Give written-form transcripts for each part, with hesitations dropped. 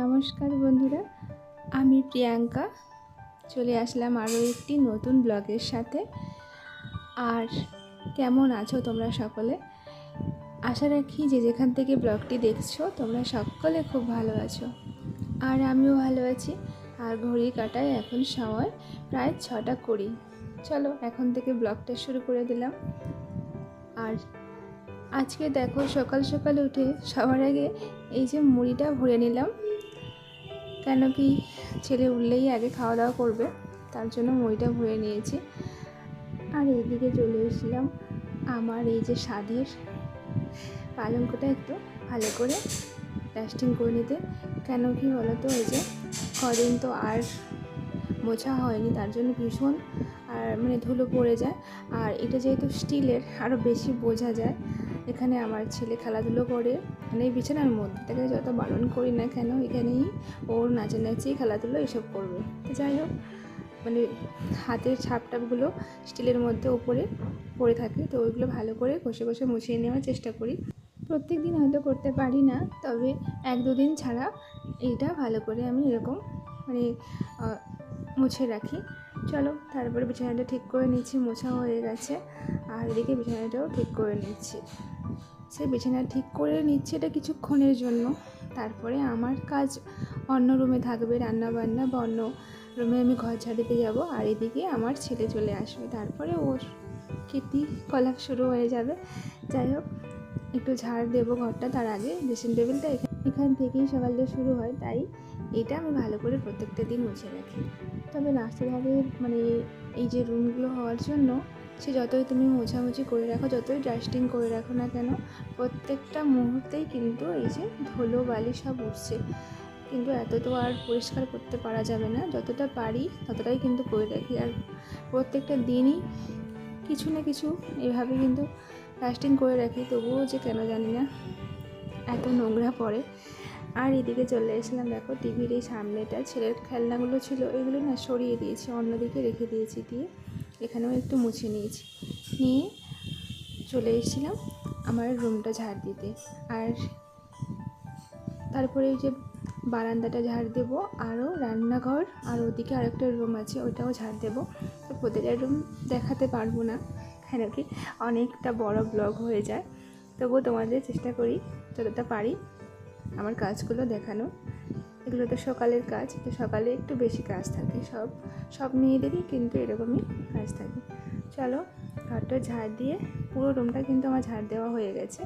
নমস্কার বন্ধুরা, আমি প্রিয়াঙ্কা চলে আসলাম আরও একটি নতুন ব্লগের সাথে। আর কেমন আছো তোমরা সকলে? আশা রাখি যে যেখান থেকে ব্লগটি দেখছো তোমরা সকলে খুব ভালো আছো, আর আমিও ভালো আছি। আর ঘড়ি কাটায় এখন সময় প্রায় 6:20। চলো এখন থেকে ব্লগটা শুরু করে দিলাম। আর আজকে দেখো, সকাল সকাল উঠে সবার আগে এই যে মুড়িটা ভরে নিলাম, কেন কি ছেলে উঠলেই আগে খাওয়া দাওয়া করবে, তার জন্য মুড়িটা ভরে নিয়েছি। আর এইদিকে চলে এসেছিলাম আমার এই যে স্বাদের পালঙ্কটা একটু ভালো করে ডাস্টিং করে নিতে। কেন কি বলো তো, এই যে কদিন তো আর মোছা হয়নি, তার জন্য ভীষণ আর ধুলো পড়ে যায়। আর এটা যেহেতু স্টিলের, আরও বেশি বোঝা যায়। এখানে আমার ছেলে খেলাধুলো করে, এই বিছানার মধ্যে তাকে যত বারণ করি না কেন, এখানেই ওর নাচানাচি খেলাধুলো এসব করবে। তো যাই হোক, হাতের ছাপটাপগুলো স্টিলের মধ্যে উপরে পড়ে থাকে, তো ওইগুলো ভালো করে ঘষে ঘষে মুছিয়ে নেওয়ার চেষ্টা করি। প্রত্যেক দিন হয়তো করতে পারি না, তবে 1-2 দিন ছাড়া এইটা ভালো করে আমি এরকম মুছে রাখি। চলো তারপরে বিছানাটা ঠিক করে নিচ্ছি, মোছা হয়ে গেছে। আর এদিকে বিছানাটাও ঠিক করে নিচ্ছি। সে বিছানা ঠিক করে নিচ্ছে এটা কিছুক্ষণের জন্য, তারপরে আমার কাজ অন্য রুমে থাকবে, রান্না বান্না বা অন্য রুমে আমি ঘর ঝাড় দিতে যাবো। আর এদিকে আমার ছেলে চলে আসবে, তারপরে ওর কীর্তিকলাপ শুরু হয়ে যাবে। যাই হোক, একটু ঝাড় দেবো ঘরটা, তার আগে ড্রেসিং টেবিলটা এখান থেকেই সকালটা শুরু হয়, তাই এটা আমি ভালো করে প্রত্যেকটা দিন মুছে রাখি। তবে রাস্তাধারে এই যে রুমগুলো হওয়ার জন্য সে যতই তুমি মোছামুছি করে রাখো, যতই ডাস্টিং করে রাখো না কেন, প্রত্যেকটা মুহূর্তেই কিন্তু এই যে ধুলো বালি সব উঠছে। কিন্তু এত তো আর পরিষ্কার করতে পারা যাবে না, যতটা পারি ততটাই কিন্তু করে রাখি। আর প্রত্যেকটা দিনই কিছু না কিছু এভাবে কিন্তু ডাস্টিং করে রাখি, তবুও যে কেন জানি না এত নোংরা পড়ে। আর এদিকে চলে এসেছিলাম, দেখো টিভির এই সামনেটা ছেলের খেলনাগুলো ছিল, এগুলো না সরিয়ে দিয়েছি, অন্যদিকে রেখে দিয়েছি, দিয়ে এখানেও একটু মুছে নিয়েছি, নিয়ে চলে এসেছিলাম আমার রুমটা ঝাড় দিতে। আর তারপরে এই যে বারান্দাটা ঝাড় দেবো, আরও রান্নাঘর, আর ওদিকে আরেকটা রুম আছে, ওইটাও ঝাড় দেবো। তো প্রতিটা রুম দেখাতে পারবো না, কেন কি অনেকটা বড় ব্লগ হয়ে যায়। তবুও তোমাদের চেষ্টা করি যতটা পারি আমার কাজগুলো দেখানো। এগুলো তো সকালের কাজ, তো সকালে একটু বেশি কাজ থাকে, সব মেয়েদেরই কিন্তু এরকমই কাজ থাকে। চলো ঘরটা ঝাড় দিয়ে, পুরো রুমটা কিন্তু আমার ঝাড় দেওয়া হয়ে গেছে।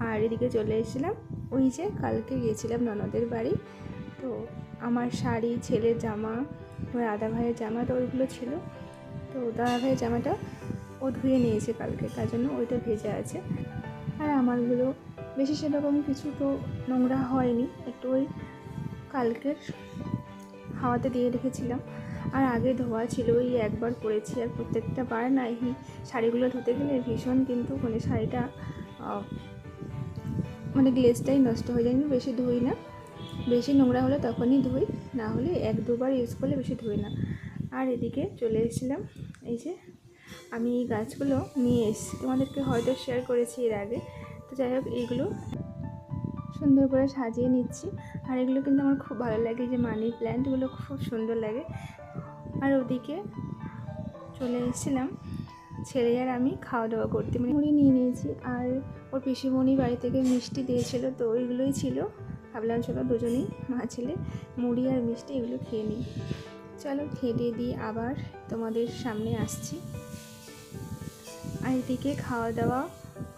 আর এদিকে চলে এসেছিলাম, ওই যে কালকে গিয়েছিলাম ননদের বাড়ি, তো আমার শাড়ি, ছেলের জামা, আমার দাদা ভাইয়ের জামা, তো ওইগুলো ছিল। তো দাদা ভাইয়ের জামাটা ও ধুয়ে নিয়েছে কালকে, তার জন্য ওইটা ভেজা আছে। আর আমারগুলো বেশি সেরকম কিছু তো নোংরা হয়নি, একটু ওই কালকের হাওয়াতে দিয়ে রেখেছিলাম। আর আগে ধোয়া ছিল, ওই একবার করেছি। আর প্রত্যেকটা বার না এই শাড়িগুলো ধুতে গেলে ভীষণ কিন্তু শাড়িটা গ্লেজটাই নষ্ট হয়ে যায়। আমি বেশি ধুই না, বেশি নোংরা হলে তখনই ধুই, না হলে 1-2 বার ইউজ করলে বেশি ধুই না। আর এদিকে চলে এসেছিলাম, এই যে আমি এই গাছগুলো নিয়ে এসেছি, তোমাদেরকে হয়তো শেয়ার করেছি এর আগে। তো যাই হোক, এইগুলো সুন্দর করে সাজিয়ে নিচ্ছি। আর এগুলো কিন্তু আমার খুব ভালো লাগে, যে মানি প্ল্যান্টগুলো খুব সুন্দর লাগে। আর ওদিকে চলে এসেছিলাম ছেলে আর আমি খাওয়া দাওয়া করতে, মুড়ি নিয়ে নিয়েছি। আর ওর পিসিমণি বাড়ি থেকে মিষ্টি দিয়েছিল, তো ওইগুলোই ছিল। ভাবলাম চলো দুজনেই মা ছেলে মুড়ি আর মিষ্টি এগুলো খেয়ে নিই। চলো খেয়ে দিয়ে আবার তোমাদের সামনে আসছি। আর এদিকে খাওয়া দাওয়া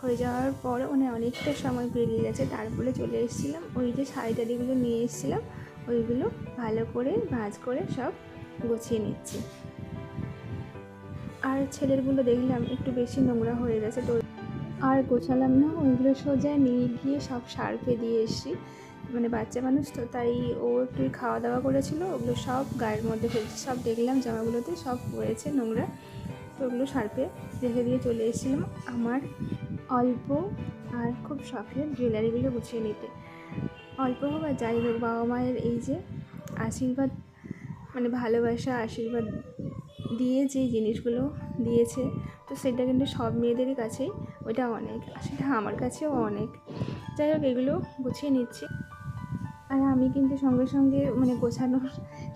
হয়ে যাওয়ার পর অনেকটা সময় পেরিয়ে গেছে, তারপরে চলে এসেছিলাম ওই যে শাড়ি টাড়িগুলো নিয়ে এসেছিলাম, ওইগুলো ভালো করে ভাঁজ করে সব গুছিয়ে নিচ্ছি। আর ছেলেরগুলো দেখলাম একটু বেশি নোংরা হয়ে গেছে, তো আর গোছালাম না, ওইগুলো সোজা নিয়ে গিয়ে সব সার্ফে দিয়ে এসেছি। বাচ্চা মানুষ তো, তাই ও একটু খাওয়া দাওয়া করেছিল, ওগুলো সব গায়ের মধ্যে ফেলছে। সব দেখলাম জামাগুলোতে সব পড়েছে নোংরা, তো ওগুলো সার্ফে রেখে দিয়ে চলে এসেছিলাম আমার অল্প আর খুব শখের জুয়েলারিগুলো গুছিয়ে নিতে। অল্প হোক আর যাই হোক, বাবা মায়ের এই যে আশীর্বাদ, ভালোবাসা আশীর্বাদ দিয়ে যে জিনিসগুলো দিয়েছে, তো সেটা কিন্তু সব মেয়েদেরই কাছেই ওইটা অনেক, সেটা আমার কাছেও অনেক। যাই হোক, এগুলো গুছিয়ে নিচ্ছি। আর আমি কিন্তু সঙ্গে সঙ্গে মানে গোছানোর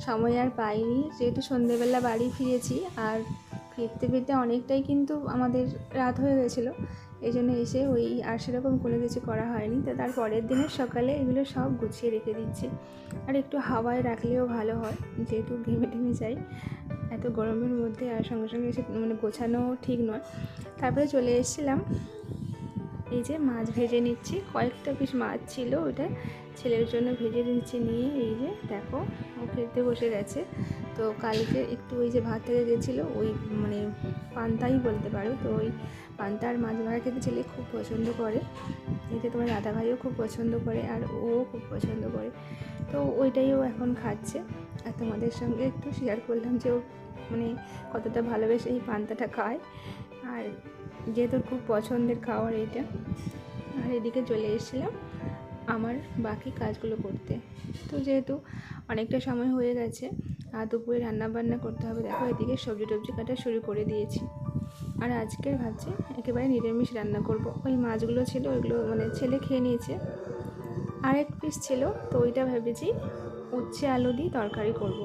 সময় আর পাইনি, যেহেতু সন্ধেবেলা বাড়ি ফিরেছি আর ফিরতে ফিরতে অনেকটাই কিন্তু আমাদের রাত হয়ে গেছিলো। এই জন্য এসে ওই আর সেরকম কোনো কিছু করা হয়নি। তো তার পরের দিনের সকালে এগুলো সব গুছিয়ে রেখে দিচ্ছি। আর একটু হাওয়ায় রাখলেও ভালো হয়, যেহেতু ঘেমে টেমে যাই এত গরমের মধ্যে, আর সঙ্গে সঙ্গে এসে মানে গোছানো ঠিক নয়। তারপরে চলে এসেছিলাম, এই যে মাছ ভেজে নিচ্ছি, কয়েকটা পিস মাছ ছিল, ওটা ছেলের জন্য ভেজে নিচ্ছি। নিয়ে এই যে দেখো ও খেতে বসে গেছে। তো কালকে একটু ওই যে ভাত থেকে গেছিলো, ওই মানে পান্তাই বলতে পারো, তো ওই পান্তা আর মাছ ভাজা খেতে ছেলে খুব পছন্দ করে। এটা তোমার দাদা ভাইও খুব পছন্দ করে আর ও খুব পছন্দ করে, তো ওইটাই ও এখন খাচ্ছে। আর তোমাদের সঙ্গে একটু শেয়ার করলাম যে ও মানে কতটা ভালোবেসে এই পান্তাটা খায়, আর যেহেতু খুব পছন্দের খাবার এটা। আর এদিকে চলে এসেছিলাম আমার বাকি কাজগুলো করতে। তো যেহেতু অনেকটা সময় হয়ে গেছে আর দুপুরে রান্নাবান্না করতে হবে, দেখো এদিকে সবজি টবজি কাটা শুরু করে দিয়েছি। আর আজকের ভাবছি একেবারে নিরামিষ রান্না করব। ওই মাছগুলো ছিল ওইগুলো মানে ছেলে খেয়ে নিয়েছে, আর এক পিস ছিল, তো ওইটা ভেবেছি উচ্ছে আলু দিয়ে তরকারি করব।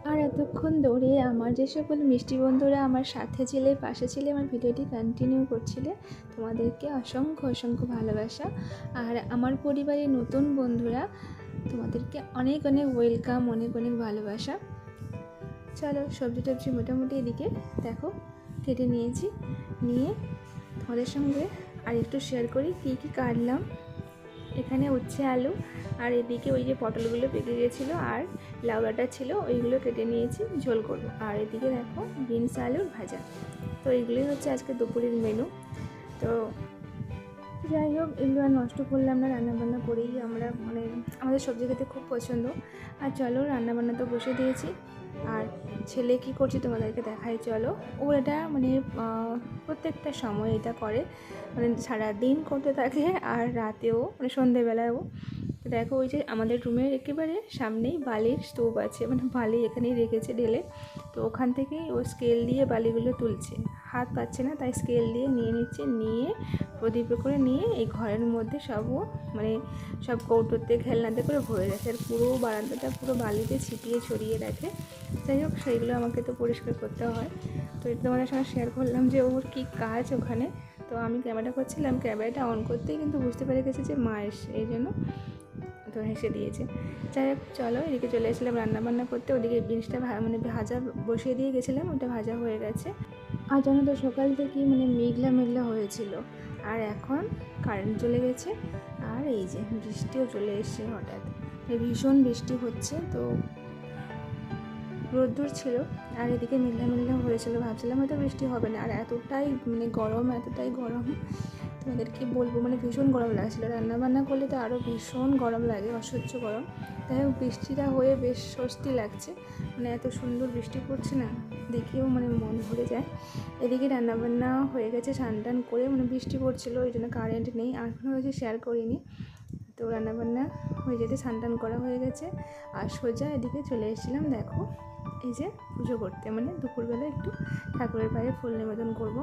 আর এতক্ষণ ধরে আমার যে সকল মিষ্টি বন্ধুরা আমার সাথে ছিলে, পাশে ছিলে, আমার ভিডিওটি কন্টিনিউ করছিলে, তোমাদেরকে অসংখ্য অসংখ্য ভালোবাসা। আর আমার পরিবারের নতুন বন্ধুরা, তোমাদেরকে অনেক অনেক ওয়েলকাম, অনেক অনেক ভালোবাসা। চলো সবজি টবজি মোটামুটি এদিকে দেখো কেটে নিয়েছি, নিয়ে তোমাদের সঙ্গে আর একটু শেয়ার করি কী কী কাটলাম। এখানে উচ্ছে আলু, আর এদিকে ওই যে পটলগুলো পেকে গেছিলো আর লাউড়াটা ছিল, ওইগুলো কেটে নিয়েছি, ঝোল করবো। আর এদিকে দেখো বিনস আলুর ভাজা। তো এগুলোই হচ্ছে আজকে দুপুরের মেনু। তো যাই হোক, এগুলো আর নষ্ট করলাম না, রান্নাবান্না করেই আমরা মানে আমাদের সবজি খেতে খুব পছন্দ। আর চলো রান্নাবান্না তো বসে দিয়েছি, আর ছেলে কী করছে তোমাদেরকে দেখাই চলো। ও এটা মানে প্রত্যেকটা সময় এটা করে, মানে সারাদিন করতে থাকে আর রাতেও, মানে সন্ধেবেলায়ও। তো দেখো ওই যে আমাদের রুমের একেবারে সামনেই বালির স্তূপ আছে, মানে বালি এখানেই রেখেছে ঢেলে। তো ওখান থেকেই ও স্কেল দিয়ে বালিগুলো তুলছে, হাত পাচ্ছে না তাই স্কেল দিয়ে নিয়ে নিচ্ছে, নিয়ে প্রদীপে করে নিয়ে এই ঘরের মধ্যে সবও মানে সব কৌটোতে খেলনাতে করে ভরে রাখে, আর পুরো বারান্দাটা পুরো বালিতে ছিটিয়ে ছড়িয়ে রাখে। যাই হোক, সেইগুলো আমাকে তো পরিষ্কার করতে হয়। তো এটা তোমাদের সঙ্গে শেয়ার করলাম যে ওর কী কাজ ওখানে। তো আমি ক্যামেরা করছিলাম, ক্যামেরাটা অন করতেই কিন্তু বুঝতে পেরে গেছে যে মা এসে, এই জন্য তো হেসে দিয়েছে। যাই হোক চলো, এদিকে চলে এসেছিলাম রান্নাবান্না করতে। ওদিকে জিনিসটা মানে ভাজা বসিয়ে দিয়ে গেছিলাম, ওটা ভাজা হয়ে গেছে। আর জানো তো সকাল থেকেই মানে মেঘলা মেঘলা হয়েছিল, আর এখন কারেন্ট চলে গেছে, আর এই যে বৃষ্টিও চলে এসছে হঠাৎ, ভীষণ বৃষ্টি হচ্ছে। তো রোদ্দুর ছিল আর এদিকে মেঘলা মেঘলা হয়েছিল, ভাবছিলাম হয়তো বৃষ্টি হবে না। আর এতটাই মানে গরম, এতটাই গরম তোমাদেরকে বলবো, মানে ভীষণ গরম লাগছিলো। রান্নাবান্না করলে তো আরও ভীষণ গরম লাগে, অসহ্য গরম। তাই হোক বৃষ্টিটা হয়ে বেশ স্বস্তি লাগছে, মানে এত সুন্দর বৃষ্টি পড়ছে না, দেখেও মানে মন ভরে যায়। এদিকে রান্নাবান্না হয়ে গেছে, স্নান টান করে, মানে বৃষ্টি পড়ছিলো ওই জন্য কারেন্ট নেই, আর কোনো কিছু শেয়ার করিনি। তো রান্নাবান্না হয়ে যেতে স্নান টান করা হয়ে গেছে, আর সোজা এদিকে চলে এসেছিলাম দেখো এই যে পুজো করতে, মানে দুপুরবেলা একটু ঠাকুরের পায়ে ফুল নিবেদন করব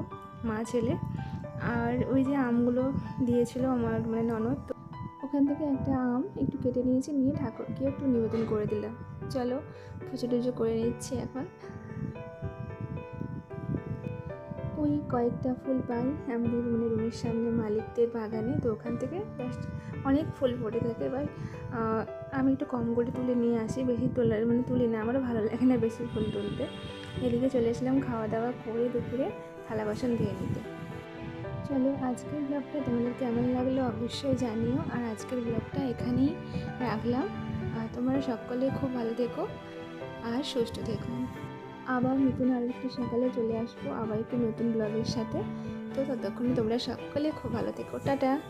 মা ছেলে। আর ওই যে আমগুলো দিয়েছিল আমার মানে ননদ, তো ওখান থেকে একটা আম একটু কেটে নিয়েছি, নিয়ে ঠাকুরকে একটু নিবেদন করে দিলাম। চলো পুজো টুজো করে নিচ্ছি এখন। ওই কয়েকটা ফুল পাই আমাদের মানে রুমের সামনে মালিকদের বাগানে, তো ওখান থেকে জাস্ট অনেক ফুল পড়ে থাকে। এবার আমি একটু কম করে তুলে নিয়ে আসি, বেশি মানে তুলি না, আমারও ভালো লাগে না বেশি ফুল তুলতে। এদিকে চলে এসলাম খাওয়া দাওয়া করে দুপুরে থালা বাসন ধুয়ে নিতে। চলো আজকের ব্লগটা তোমাদের কেমন লাগলো অবশ্যই জানিও, আর আজকের ব্লগটা এখানেই রাখলাম। আর তোমরা সকলে খুব ভালো থেকো আর সুস্থ থেকো। আবার নতুন আরেকটি সকালে চলে আসবো আবার একটি নতুন ব্লগের সাথে। তো ততক্ষণে তোমরা সকলে খুব ভালো থেকো, টাটা।